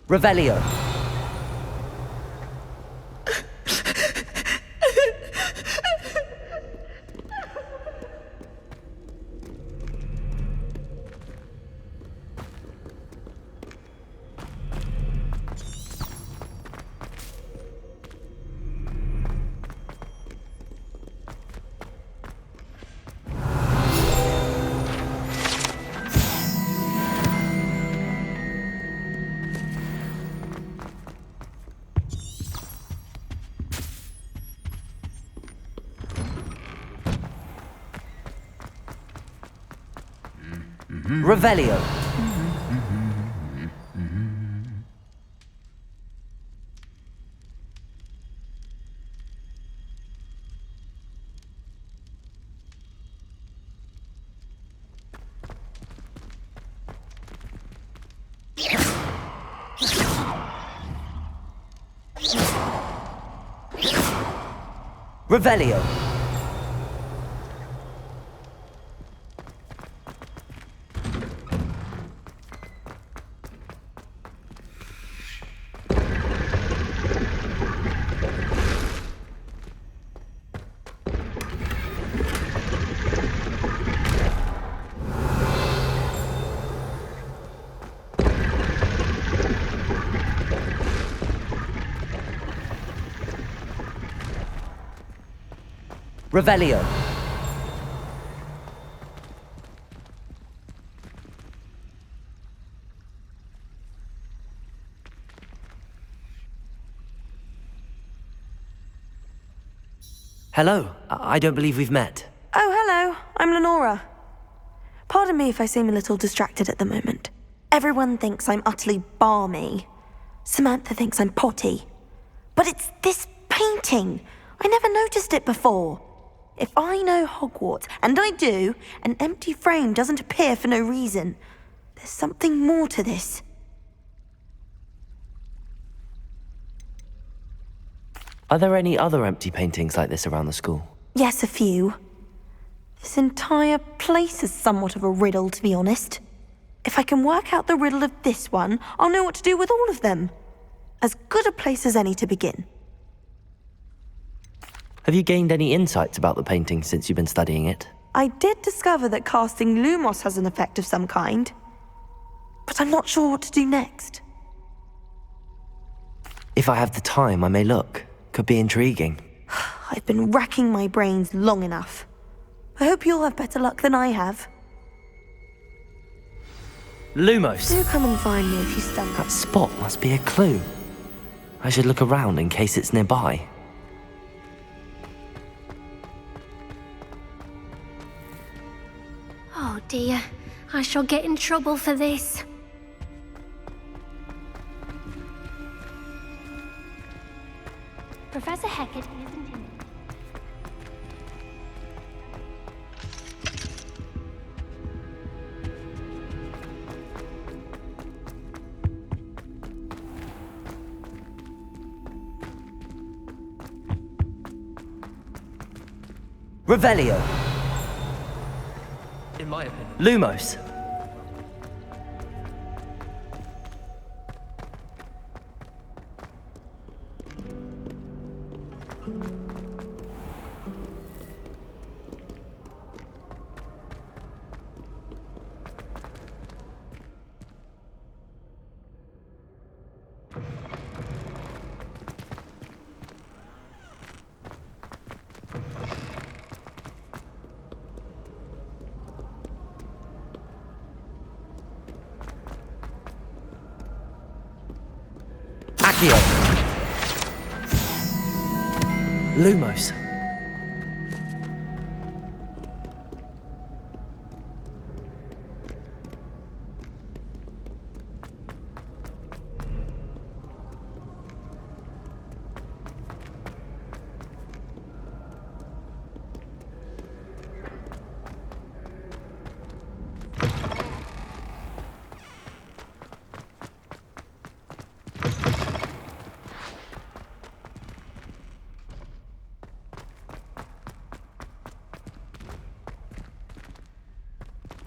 Revelio. Revelio. Revelio. Revelio. Hello. I don't believe we've met. Oh, hello. I'm Lenora. Pardon me if I seem a little distracted at the moment. Everyone thinks I'm utterly balmy. Samantha thinks I'm potty. But it's this painting. I never noticed it before. If I know Hogwarts, and I do, an empty frame doesn't appear for no reason. There's something more to this. Are there any other empty paintings like this around the school? Yes, a few. This entire place is somewhat of a riddle, to be honest. If I can work out the riddle of this one, I'll know what to do with all of them. As good a place as any to begin. Have you gained any insights about the painting since you've been studying it? I did discover that casting Lumos has an effect of some kind. But I'm not sure what to do next. If I have the time, I may look. Could be intriguing. I've been racking my brains long enough. I hope you'll have better luck than I have. Lumos! Do come and find me if you stumble. That spot must be a clue. I should look around in case it's nearby. Oh dear, I shall get in trouble for this. Professor Hecat isn't in. Revelio. In my opinion. Lumos. Accio. Lumos.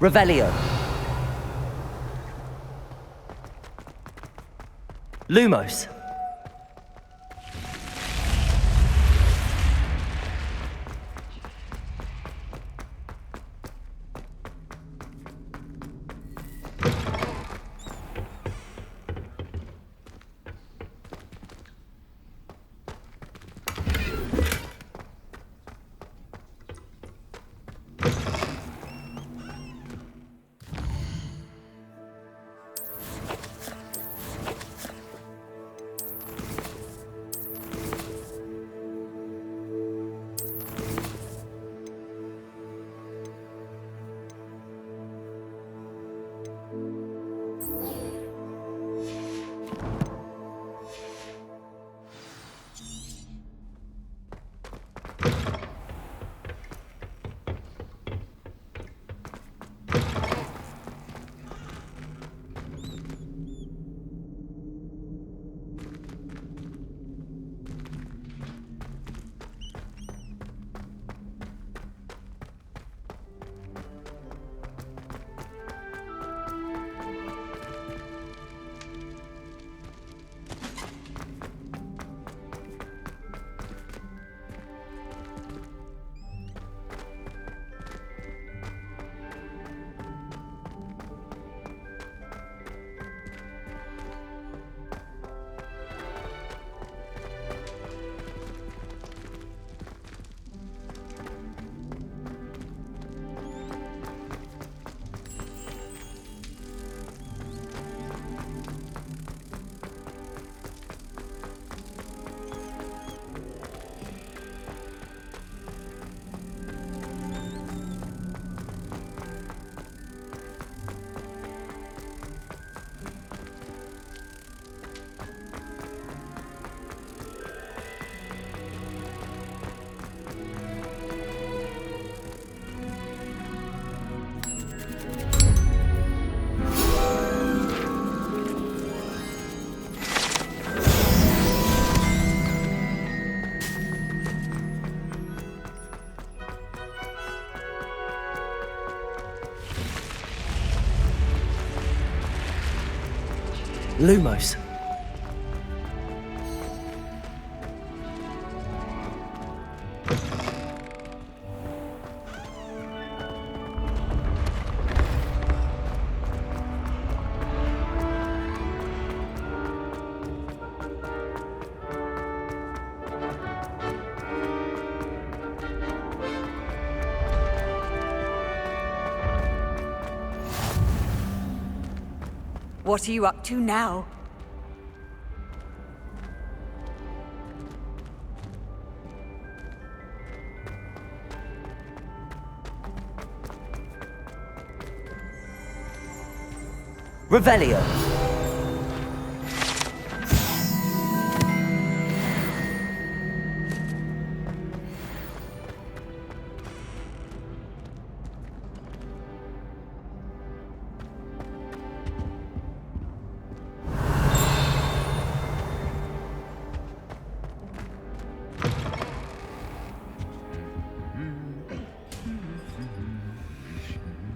Revelio. Lumos. Lumos. What are you up to now? Revelio.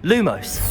Lumos.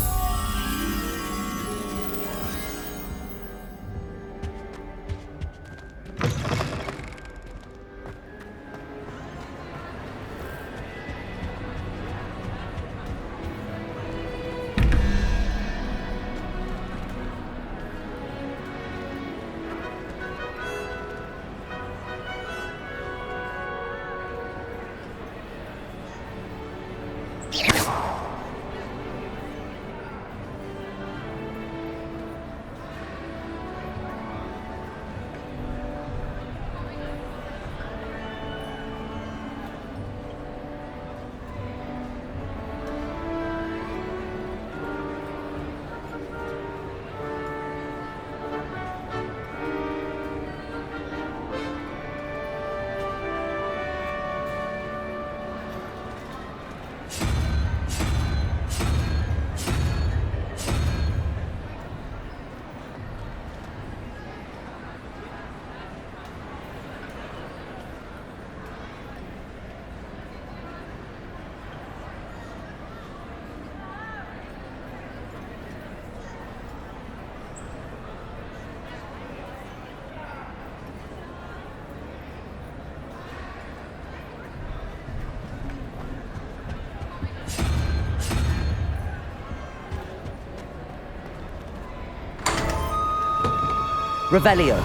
Revelio.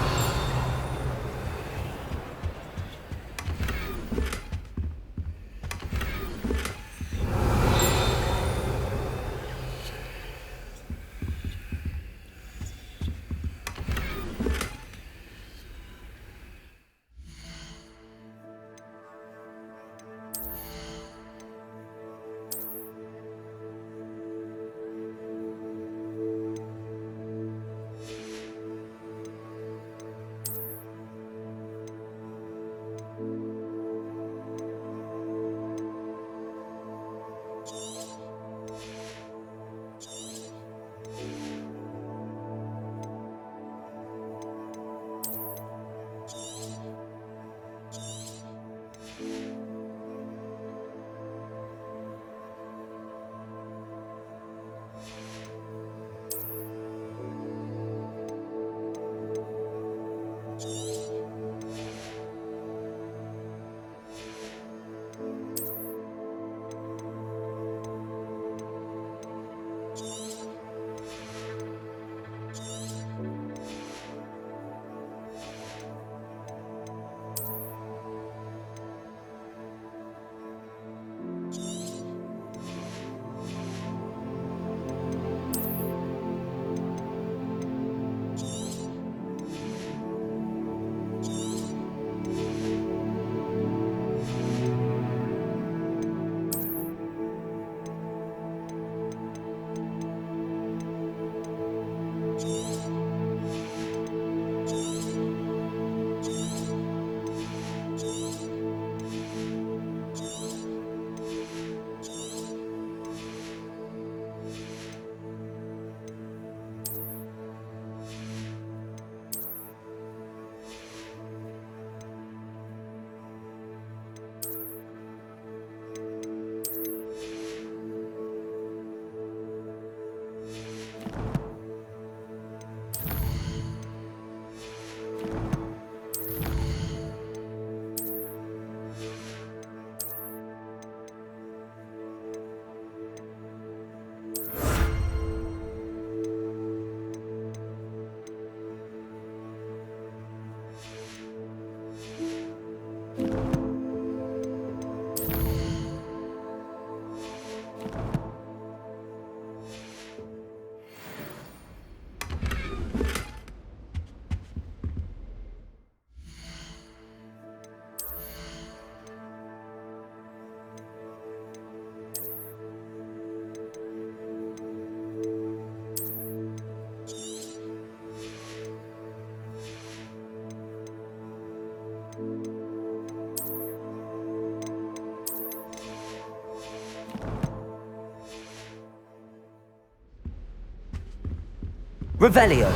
Revelio.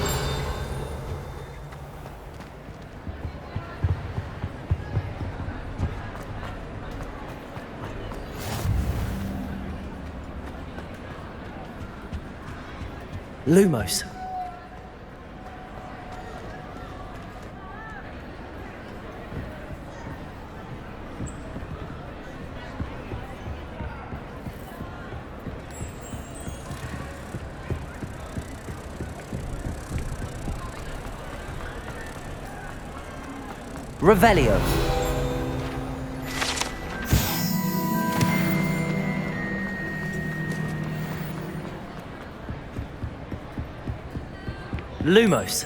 Lumos. Revelio. Lumos.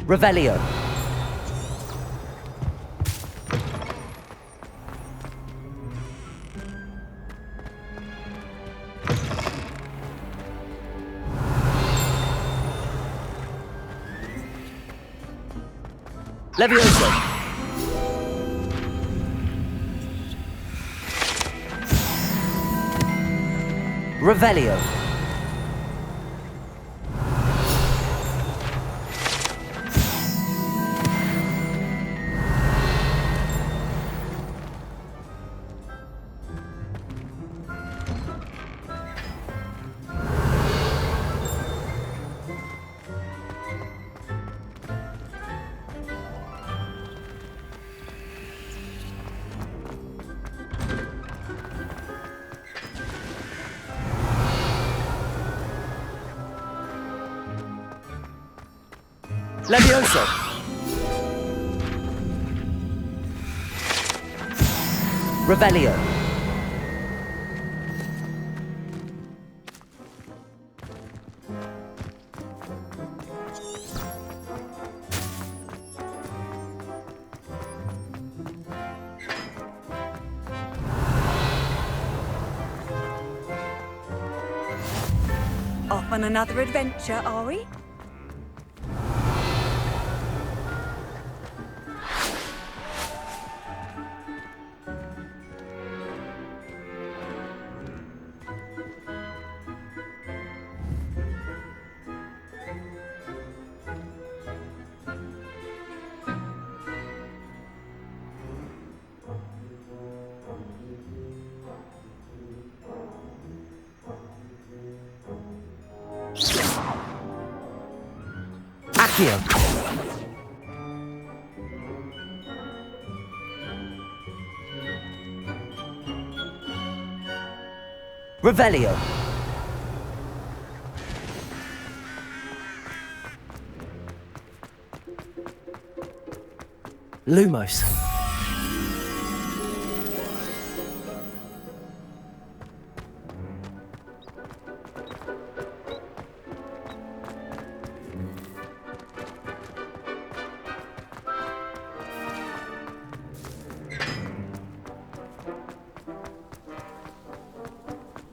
Revelio. Levioso. Revelio. Levioso! Revelio! Off on another adventure, are we? Accio! Revelio! Lumos!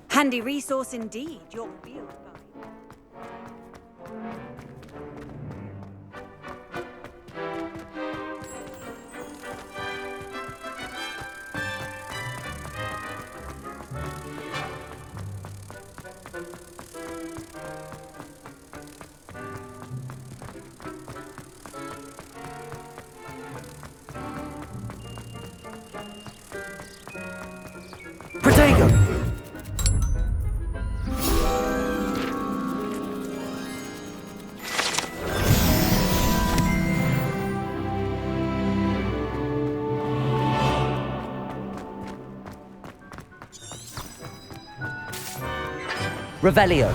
Handy resource indeed, your field guide. Protego! Revelio!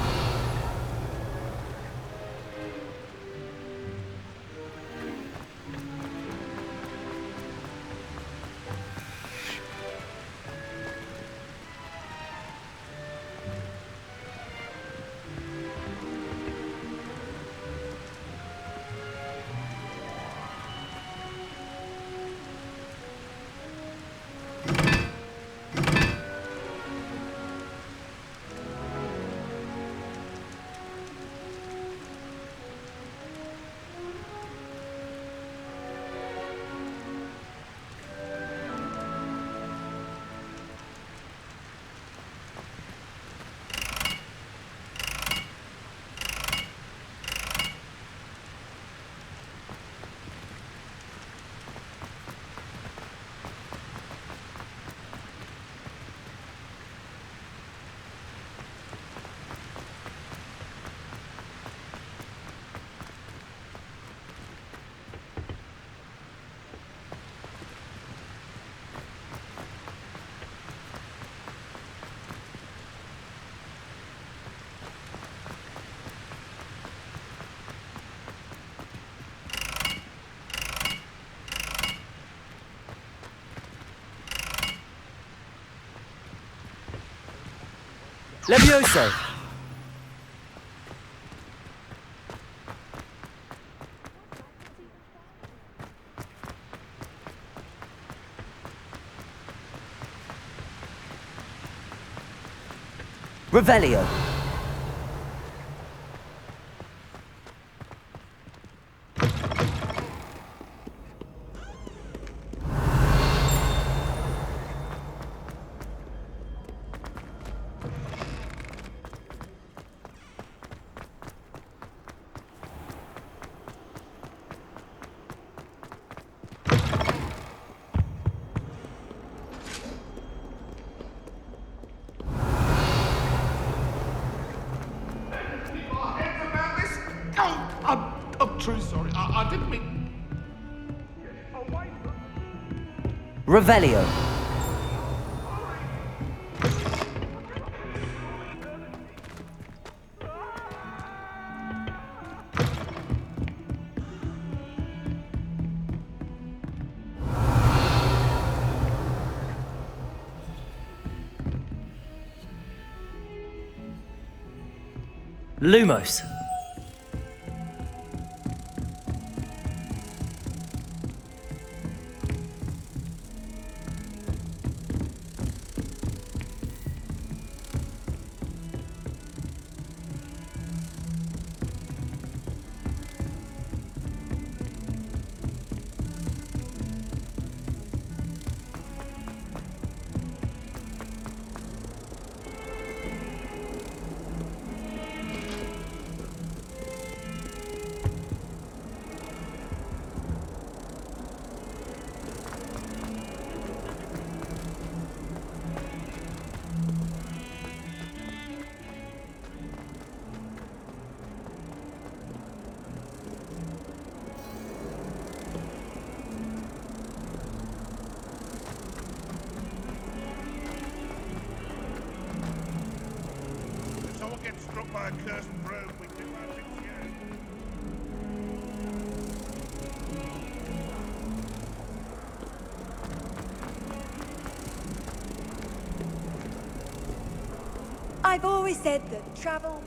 Levioso! Revelio! I'm truly sorry. I didn't mean. Revelio! Lumos. If someone gets struck by a cursed road, we do our things here. I've always said that travel.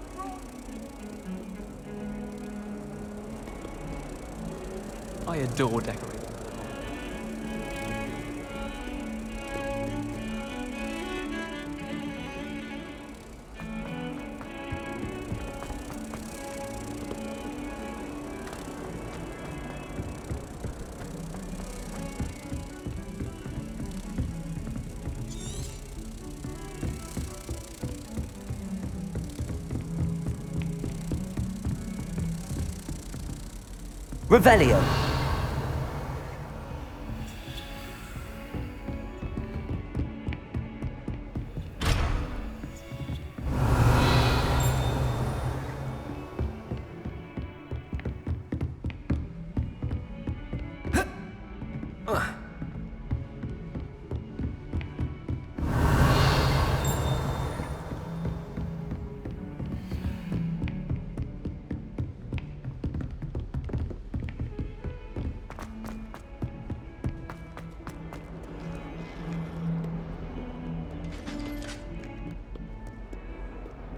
I adore decorating. Revelio.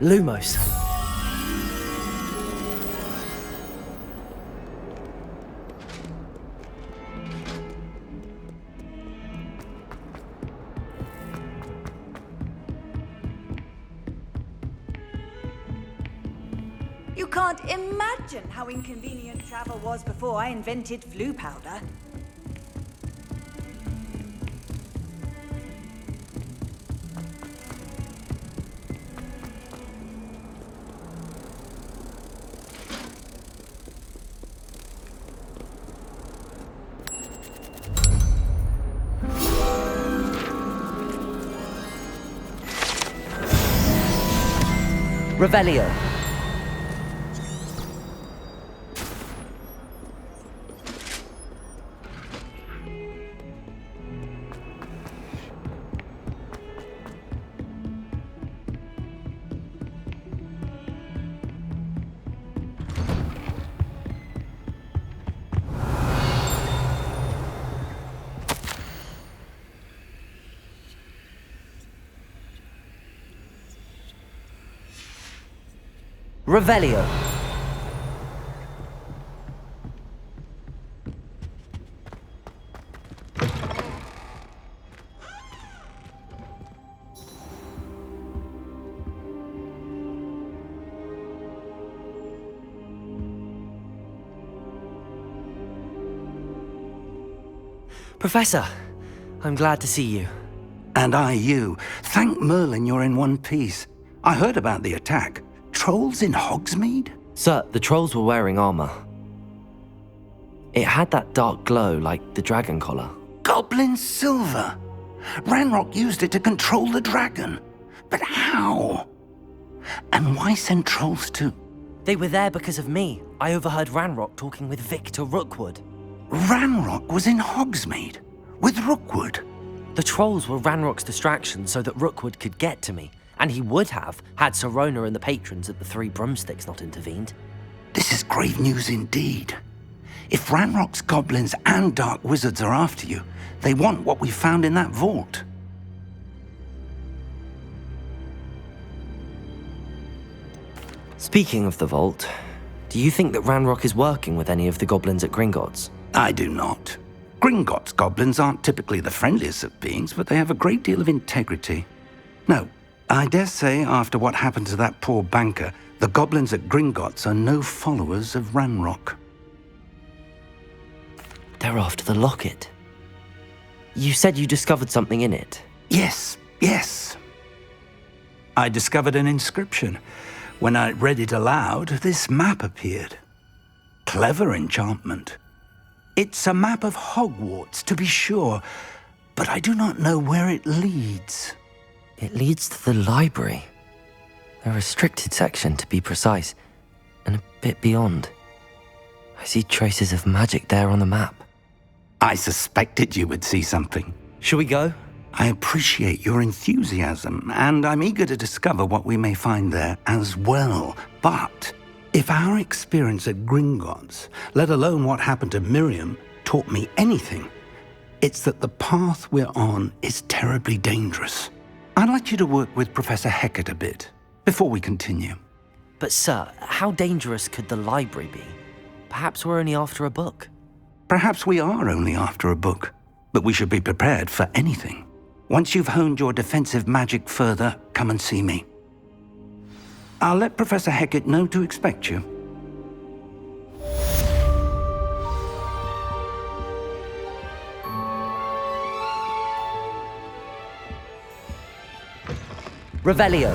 Lumos. You can't imagine how inconvenient travel was before I invented flu powder. Revelio. Revelio. Professor, I'm glad to see you. And I you. Thank Merlin you're in one piece. I heard about the attack. Trolls in Hogsmeade? Sir, the trolls were wearing armor. It had that dark glow like the dragon collar. Goblin silver! Ranrock used it to control the dragon. But how? And why send trolls too? They were there because of me. I overheard Ranrock talking with Victor Rookwood. Ranrock was in Hogsmeade? With Rookwood? The trolls were Ranrock's distraction so that Rookwood could get to me, and he would have had Sirona and the patrons at the Three Broomsticks not intervened. This is grave news indeed. If Ranrock's goblins and dark wizards are after you, they want what we found in that vault. Speaking of the vault, do you think that Ranrock is working with any of the goblins at Gringotts? I do not. Gringotts goblins aren't typically the friendliest of beings, but they have a great deal of integrity. No, I dare say after what happened to that poor banker, the goblins at Gringotts are no followers of Ranrock. They're after the locket. You said you discovered something in it. Yes. I discovered an inscription. When I read it aloud, this map appeared. Clever enchantment. It's a map of Hogwarts, to be sure, but I do not know where it leads. It leads to the library. A restricted section, to be precise, and a bit beyond. I see traces of magic there on the map. I suspected you would see something. Shall we go? I appreciate your enthusiasm, and I'm eager to discover what we may find there as well. But if our experience at Gringotts, let alone what happened to Miriam, taught me anything, it's that the path we're on is terribly dangerous. I'd like you to work with Professor Hecat a bit before we continue. But sir, how dangerous could the library be? Perhaps we're only after a book. Perhaps we are only after a book, but we should be prepared for anything. Once you've honed your defensive magic further, come and see me. I'll let Professor Hecat know to expect you. Revelio.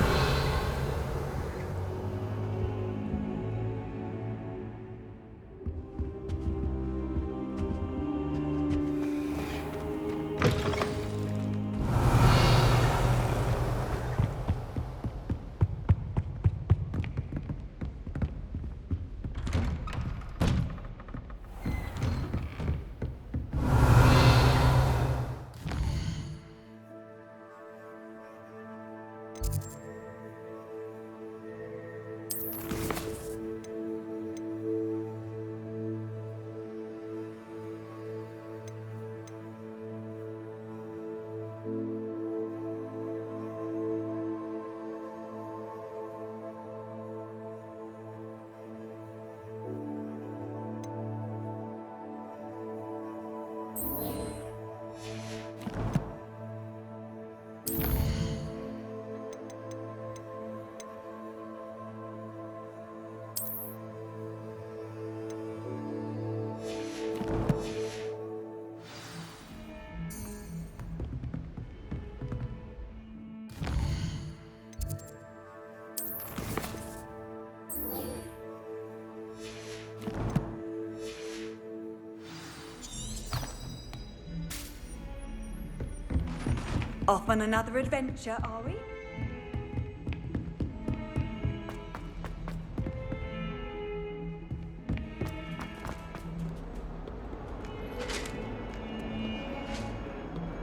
Off on another adventure, are we?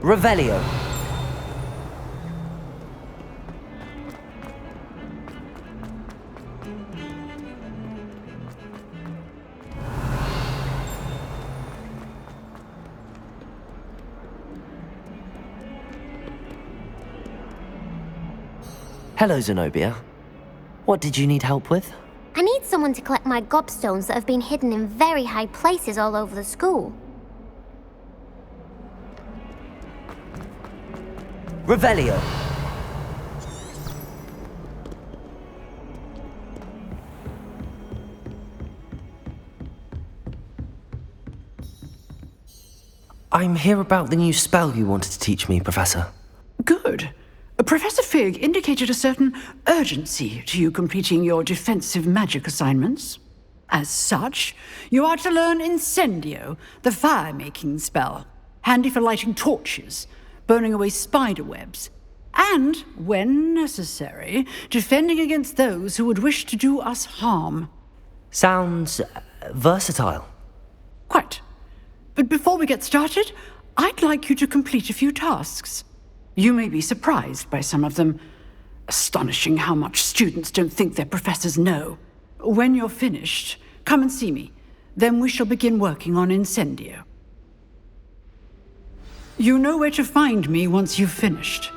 Revelio. Hello, Zenobia. What did you need help with? I need someone to collect my gobstones that have been hidden in very high places all over the school. Revelio. I'm here about the new spell you wanted to teach me, Professor. Good. Professor Fig indicated a certain urgency to you completing your defensive magic assignments. As such, you are to learn Incendio, the fire-making spell, handy for lighting torches, burning away spider webs, and, when necessary, defending against those who would wish to do us harm. Sounds versatile. Quite. But before we get started, I'd like you to complete a few tasks. You may be surprised by some of them. Astonishing how much students don't think their professors know. When you're finished, come and see me. Then we shall begin working on Incendio. You know where to find me once you've finished.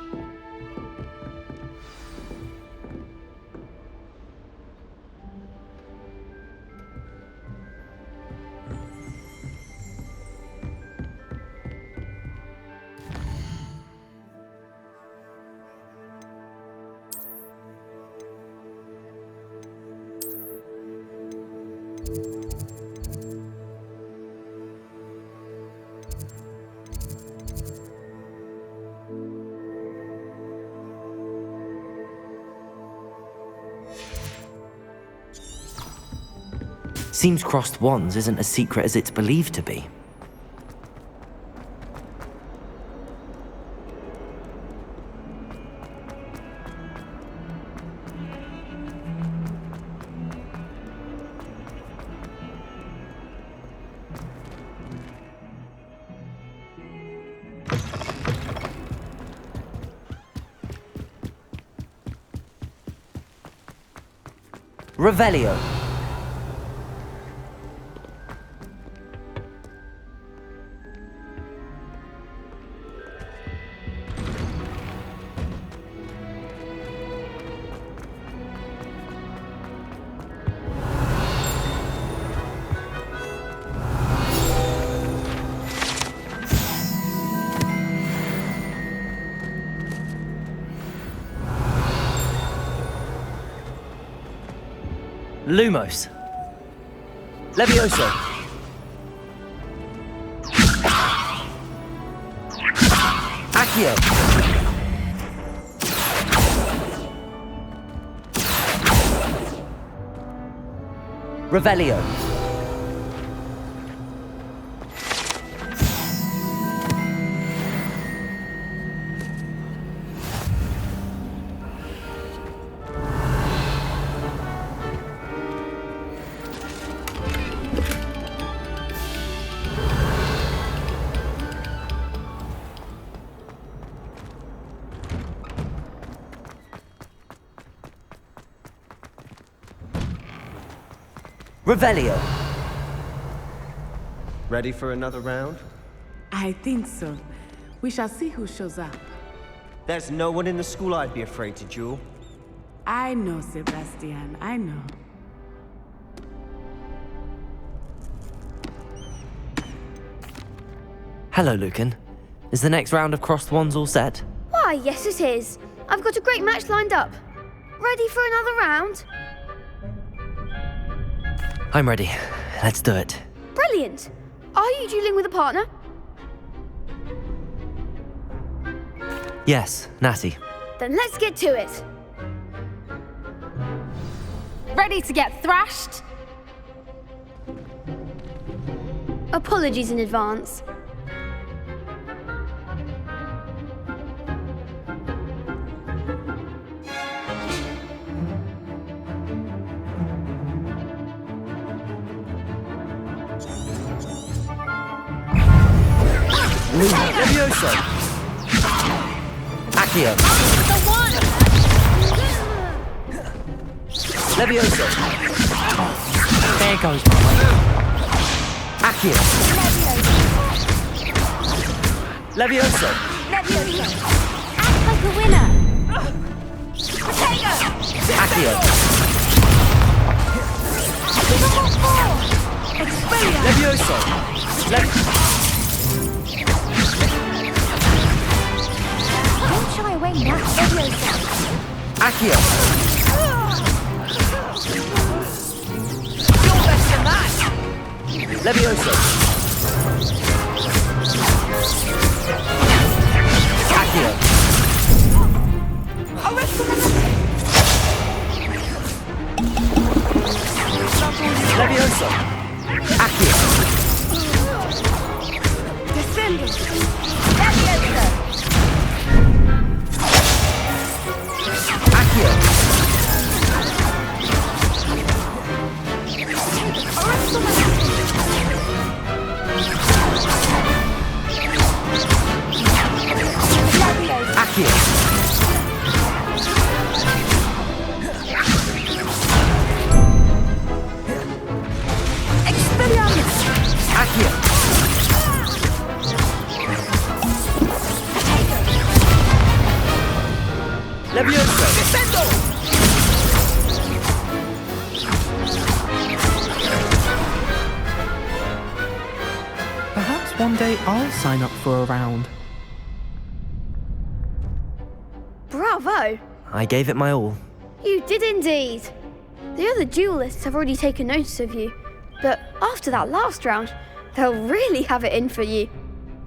Seems crossed wands isn't as secret as it's believed to be. Revelio. Lumos. Levioso. Accio. Revelio. Revelio. Ready for another round? I think so. We shall see who shows up. There's no one in the school I'd be afraid to duel. I know, Sebastian, I know. Hello, Lucan. Is the next round of crossed wands all set? Why, yes it is. I've got a great match lined up. Ready for another round? I'm ready. Let's do it. Brilliant. Are you dueling with a partner? Yes, Natty. Then let's get to it. Ready to get thrashed? Apologies in advance. Levioso. Accio. The one! Levioso. There goes Mama. Accio. Levioso. Act like a winner. Accio. Give them what for. Levioso. Don't shy away now. Accio. You're better than that! Levioso. Accio. Levioso. Accio. Descending! Accio. Accio. Expelliarmus! Accio. Levioso. Descendo! Perhaps one day I'll sign up for a round. Bravo. I gave it my all. You did indeed. The other duelists have already taken notice of you, But after that last round, they'll really have it in for you.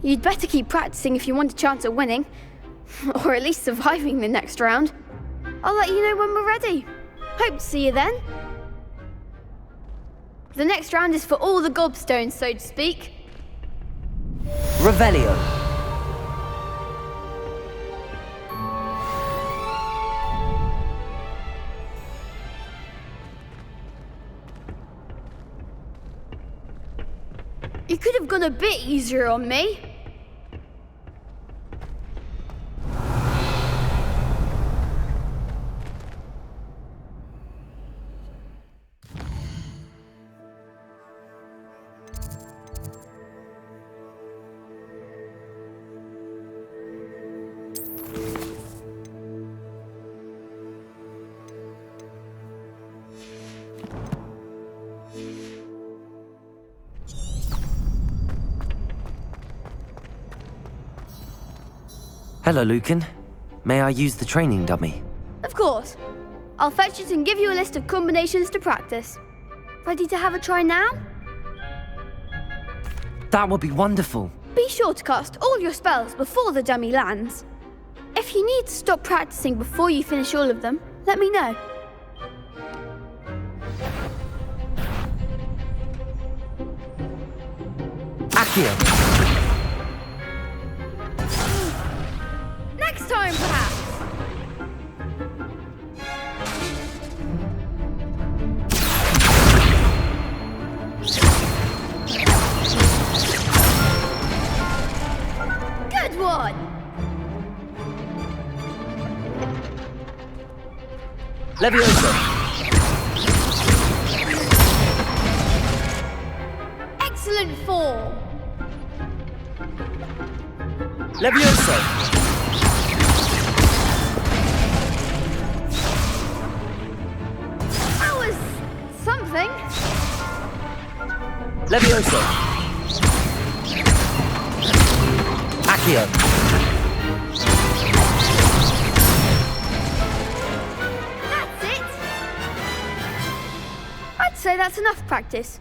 You'd better keep practicing if you want a chance at winning. Or at least surviving the next round. I'll let you know when we're ready. Hope to see you then. The next round is for all the gobstones, so to speak. Revelio. You could have gone a bit easier on me. Hello, Lucan. May I use the training dummy? Of course. I'll fetch it and give you a list of combinations to practice. Ready to have a try now? That would be wonderful. Be sure to cast all your spells before the dummy lands. If you need to stop practicing before you finish all of them, let me know. Accio. Next time, perhaps. Good one. Levioso. Excellent form. Levioso. That was something. Levioso. Accio. That's it. I'd say that's enough practice.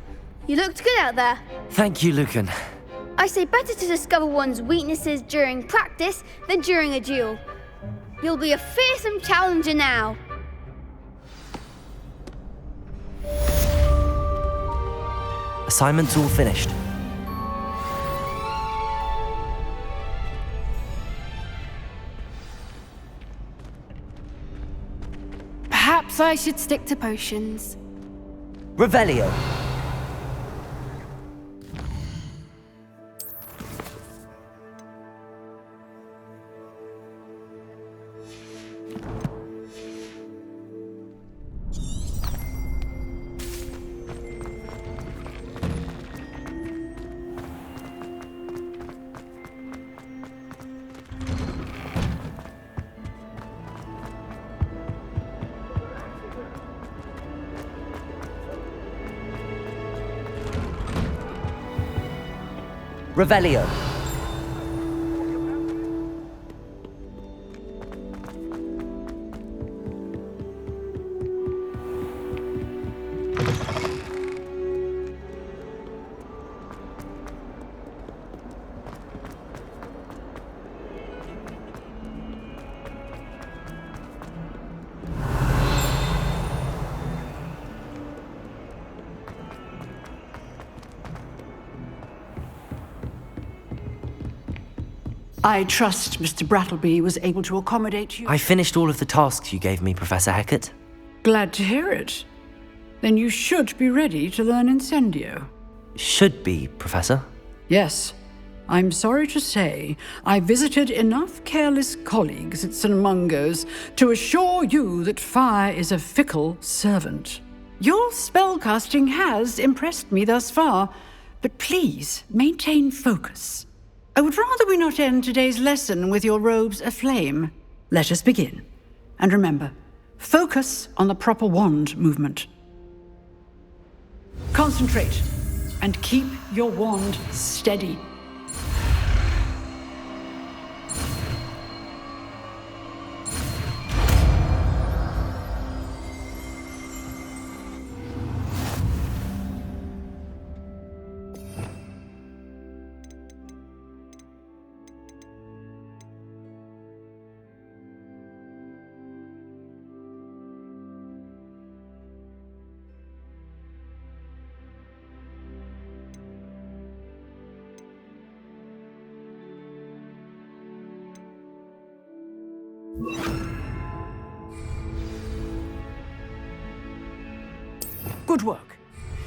You looked good out there. Thank you, Lucan. I say better to discover one's weaknesses during practice than during a duel. You'll be a fearsome challenger now. Assignment's all finished. Perhaps I should stick to potions. Revelio. Revelio. I trust Mr. Brattleby was able to accommodate you. I finished all of the tasks you gave me, Professor Hecat. Glad to hear it. Then you should be ready to learn Incendio. Should be, Professor. Yes. I'm sorry to say, I visited enough careless colleagues at St. Mungo's to assure you that fire is a fickle servant. Your spellcasting has impressed me thus far, but please maintain focus. I would rather we not end today's lesson with your robes aflame. Let us begin. And remember, focus on the proper wand movement. Concentrate, and keep your wand steady. Good work.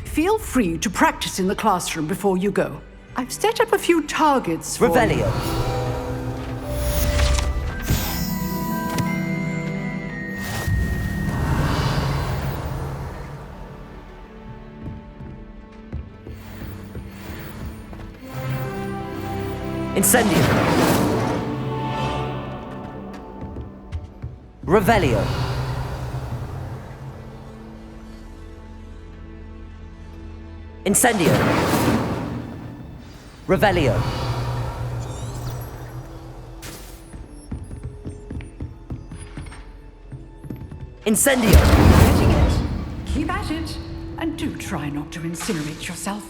Feel free to practice in the classroom before you go. I've set up a few targets for Revelio. Incendio. Revelio. Incendio. Revelio. Incendio. Getting it. Keep at it. And do try not to incinerate yourself.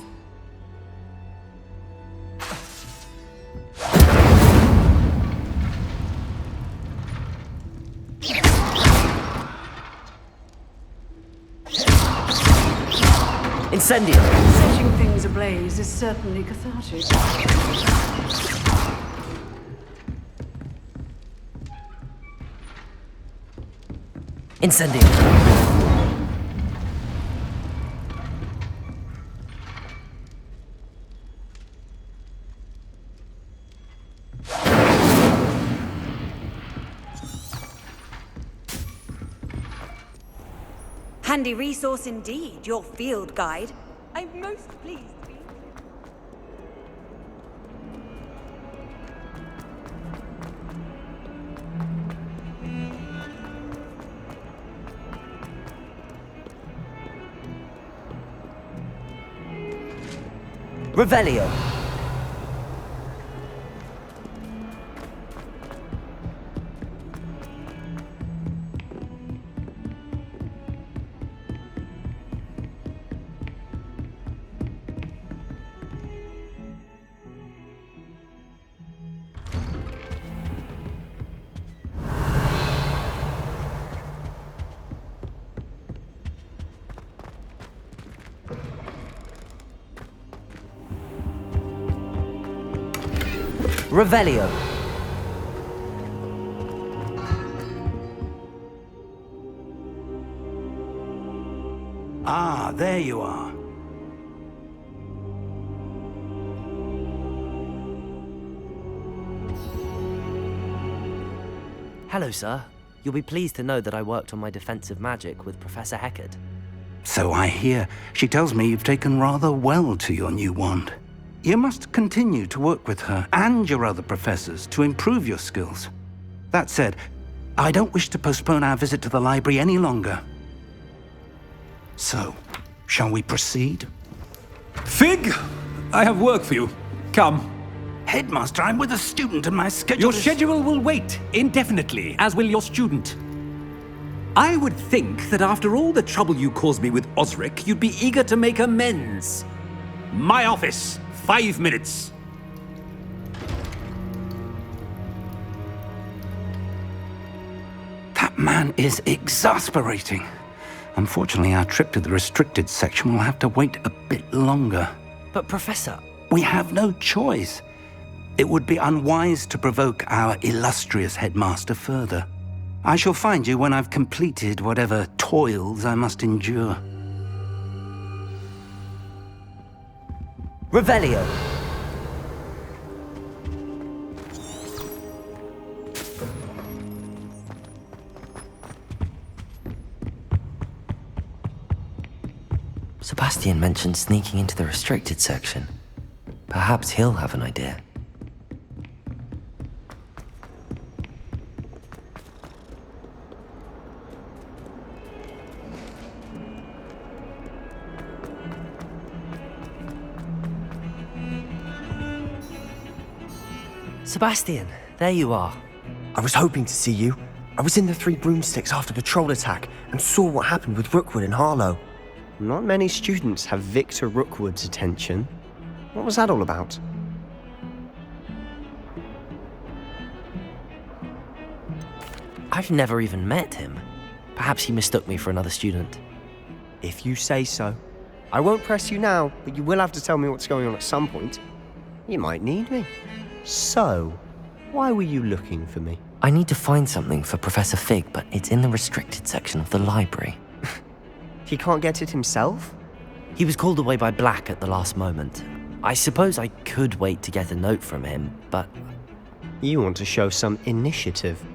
Incendio. Setting things ablaze is certainly cathartic. Incendio. Handy resource indeed, your field guide. I'm most pleased to be... Revelio. Revelio. Ah, there you are. Hello, sir. You'll be pleased to know that I worked on my defensive magic with Professor Heckard. So I hear. She tells me you've taken rather well to your new wand. You must continue to work with her and your other professors to improve your skills. That said, I don't wish to postpone our visit to the library any longer. So, shall we proceed? Fig, I have work for you. Come. Headmaster, I'm with a student and my schedule Your is... schedule will wait indefinitely, as will your student. I would think that after all the trouble you caused me with Osric, you'd be eager to make amends. My office, 5 minutes. That man is exasperating. Unfortunately, our trip to the restricted section will have to wait a bit longer. But Professor... We have no choice. It would be unwise to provoke our illustrious headmaster further. I shall find you when I've completed whatever toils I must endure. Revelio. Sebastian mentioned sneaking into the restricted section. Perhaps he'll have an idea. Sebastian, there you are. I was hoping to see you. I was in the Three Broomsticks after the troll attack and saw what happened with Rookwood and Harlow. Not many students have Victor Rookwood's attention. What was that all about? I've never even met him. Perhaps he mistook me for another student. If you say so. I won't press you now, but you will have to tell me what's going on at some point. You might need me. So, why were you looking for me? I need to find something for Professor Fig, but it's in the restricted section of the library. He can't get it himself? He was called away by Black at the last moment. I suppose I could wait to get a note from him, but... You want to show some initiative.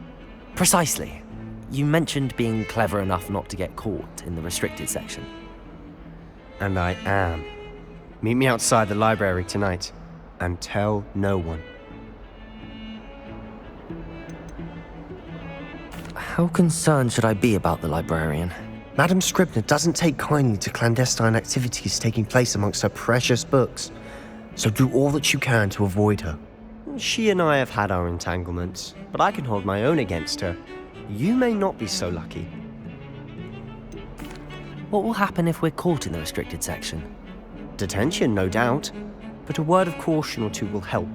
Precisely. You mentioned being clever enough not to get caught in the restricted section. And I am. Meet me outside the library tonight, and tell no one. How concerned should I be about the librarian? Madam Scribner doesn't take kindly to clandestine activities taking place amongst her precious books, so do all that you can to avoid her. She and I have had our entanglements, but I can hold my own against her. You may not be so lucky. What will happen if we're caught in the restricted section? Detention, no doubt, but a word of caution or two will help.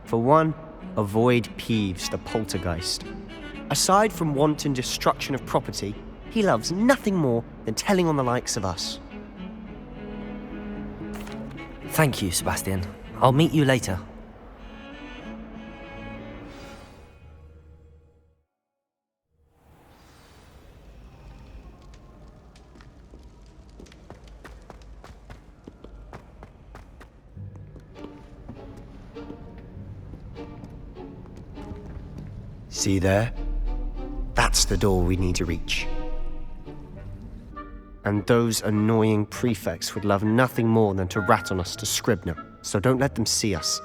For one, avoid Peeves, the poltergeist. Aside from wanton destruction of property, he loves nothing more than telling on the likes of us. Thank you, Sebastian. I'll meet you later. See there? That's the door we need to reach. And those annoying prefects would love nothing more than to rat on us to Scribner, so don't let them see us.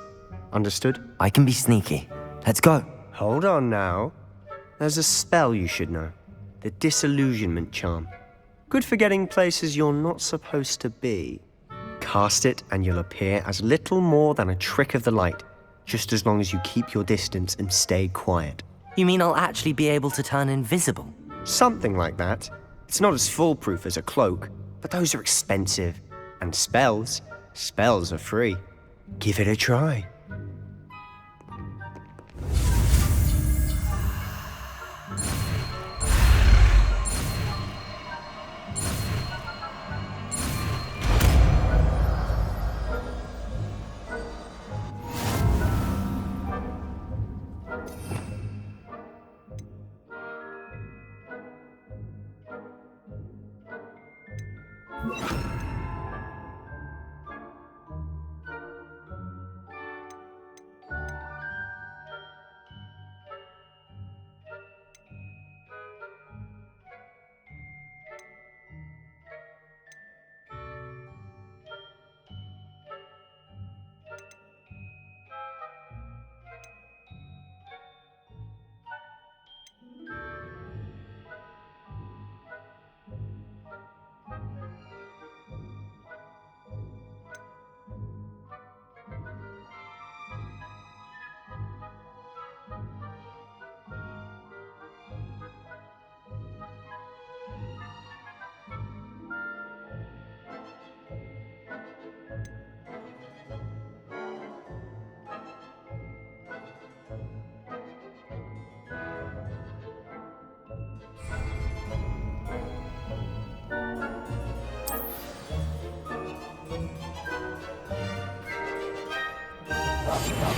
Understood? I can be sneaky. Let's go. Hold on now. There's a spell you should know. The Disillusionment Charm. Good for getting places you're not supposed to be. Cast it and you'll appear as little more than a trick of the light, just as long as you keep your distance and stay quiet. You mean I'll actually be able to turn invisible? Something like that. It's not as foolproof as a cloak, but those are expensive. And spells are free. Give it a try.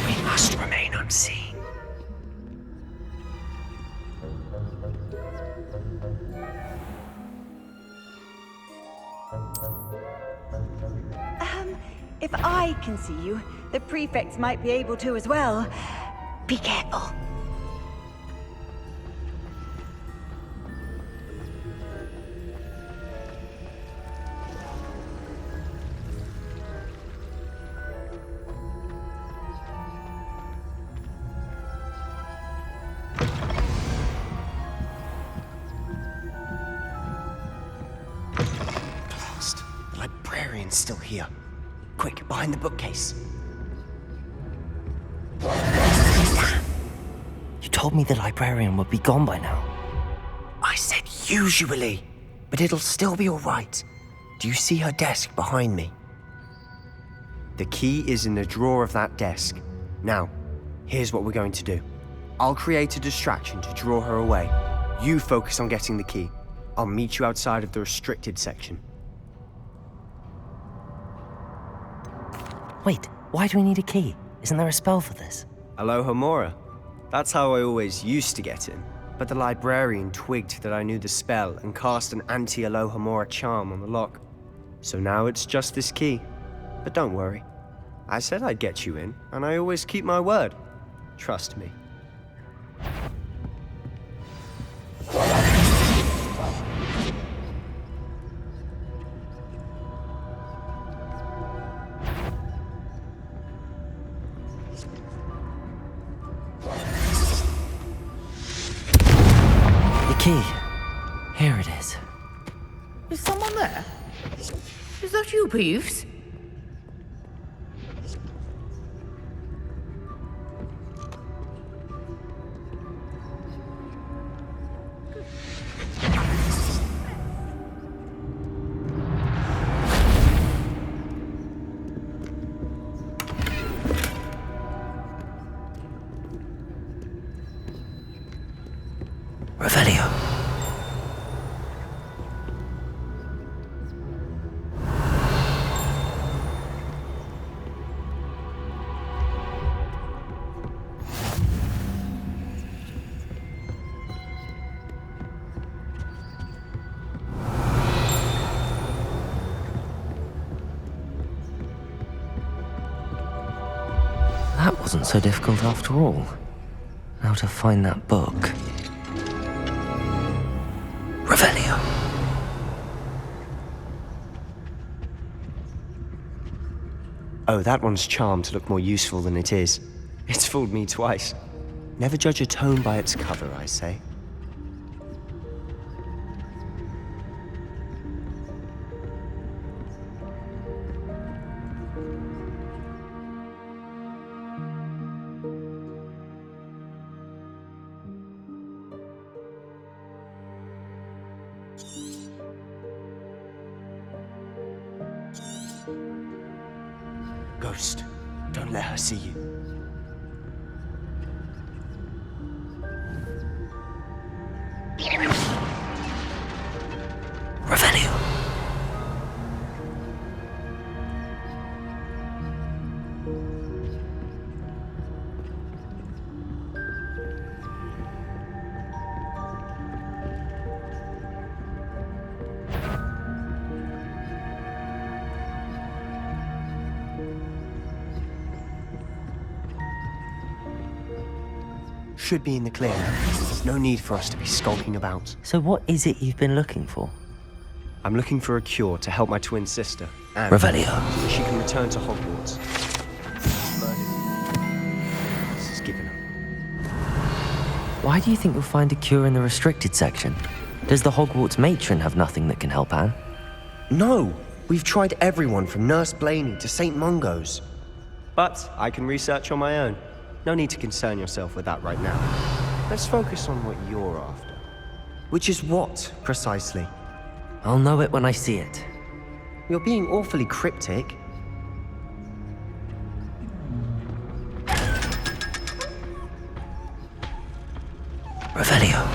We must remain unseen. If I can see you, the prefects might be able to as well. Be careful. Blast. The librarian's still here. Quick, behind the bookcase. You told me the librarian would be gone by now. I said usually, but it'll still be all right. Do you see her desk behind me? The key is in the drawer of that desk. Now, here's what we're going to do. I'll create a distraction to draw her away. You focus on getting the key. I'll meet you outside of the restricted section. Wait, why do we need a key? Isn't there a spell for this? Aloha Mora. That's how I always used to get in. But the librarian twigged that I knew the spell and cast an anti-Alohomora charm on the lock. So now it's just this key. But don't worry. I said I'd get you in, and I always keep my word. Trust me. The key. Here it is. Is someone there? Is that you, Peeves? Revelio. That wasn't so difficult after all. Now to find that book. Revelio. Oh, that one's charmed to look more useful than it is. It's fooled me twice. Never judge a tome by its cover, I say. Ghost, don't let her see you. Revelio. Should be in the clear now. There's no need for us to be skulking about. So what is it you've been looking for? I'm looking for a cure to help my twin sister, Anne. Revelio. So she can return to Hogwarts. This is given up. Why do you think you'll find a cure in the restricted section? Does the Hogwarts matron have nothing that can help Anne? No! We've tried everyone from Nurse Blaney to St. Mungo's. But I can research on my own. No need to concern yourself with that right now. Let's focus on what you're after. Which is what, precisely? I'll know it when I see it. You're being awfully cryptic. Revelio.